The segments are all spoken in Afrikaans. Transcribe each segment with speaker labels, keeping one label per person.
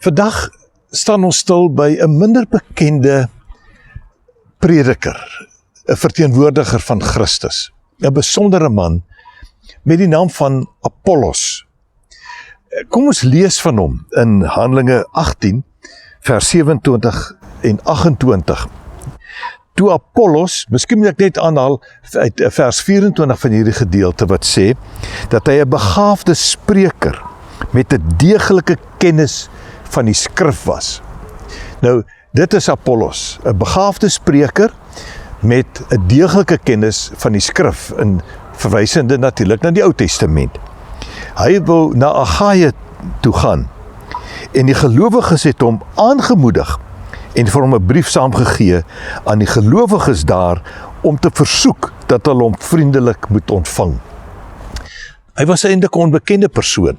Speaker 1: Vandag staan ons stil by 'n minder bekende prediker, 'n verteenwoordiger van Christus, 'n besondere man met die naam van Apollos. Kom ons lees van hom in Handelinge 18, vers 27 en 28. Toe Apollos, miskien moet ek net aanhaal uit vers 24 van hierdie gedeelte wat sê, dat hy 'n begaafde spreker met 'n deeglike kennis van die skrif was. Nou, dit is Apollos, 'n begaafde spreker met 'n deeglike kennis van die skrif, en verwysende natuurlik na die Ou Testament. Hy wou na Agaia toe gaan, en die gelowiges het hom aangemoedig en vir hom 'n brief saamgegee aan die gelowiges daar om te versoek dat hulle hom vriendelik moet ontvang. Hy was eintlik 'n onbekende persoon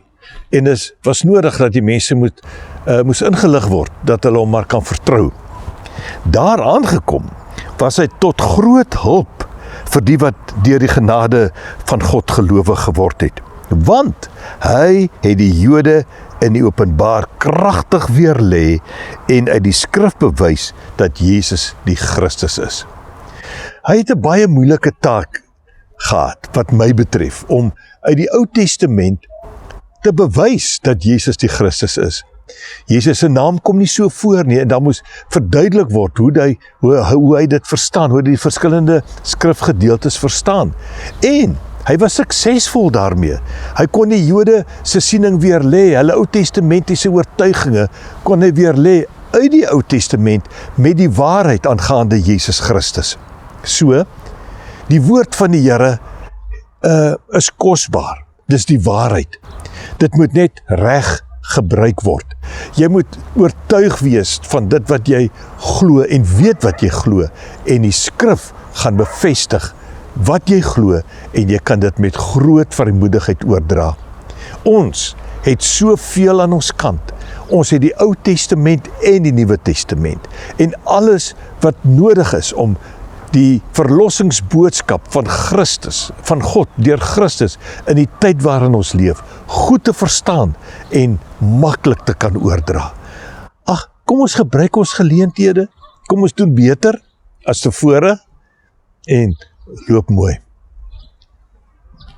Speaker 1: en dit was nodig dat die mense moes ingelig word, dat hulle hom maar kan vertrou. Daar aangekom was hy tot groot hulp vir die wat deur die genade van God gelowig geword het, want hy het die Jode in die openbaar kragtig weerlê en uit die skrif bewys dat Jesus die Christus is. Hy het 'n baie moeilike taak gehad, wat my betref, om uit die Ou Testament te bewys dat Jesus die Christus is. Jesus se naam kom nie so voor nie, en dan moes verduidelik word hoe hy dit verstaan, hoe hy die verskillende skrifgedeeltes verstaan. En hy was suksesvol daarmee. Hy kon die Jode se siening weer lê, hulle Ou Testamentiese oortuiginge kon hy weer lê uit die Ou Testament met die waarheid aangaande Jesus Christus. So, die woord van die Here is kosbaar. Dis die waarheid. Dit moet net reg gebruik word. Jy moet oortuig wees van dit wat jy glo en weet wat jy glo, en die skrif gaan bevestig wat jy glo, en jy kan dit met groot vrymoedigheid oordra. Ons het soveel aan ons kant. Ons het die Ou Testament en die Nuwe Testament, en alles wat nodig is om die verlossingsboodskap van Christus, van God deur Christus in die tyd waarin ons leef, goed te verstaan en maklik te kan oordra. Ag, kom ons gebruik ons geleenthede, kom ons doen beter as tevore en loop mooi.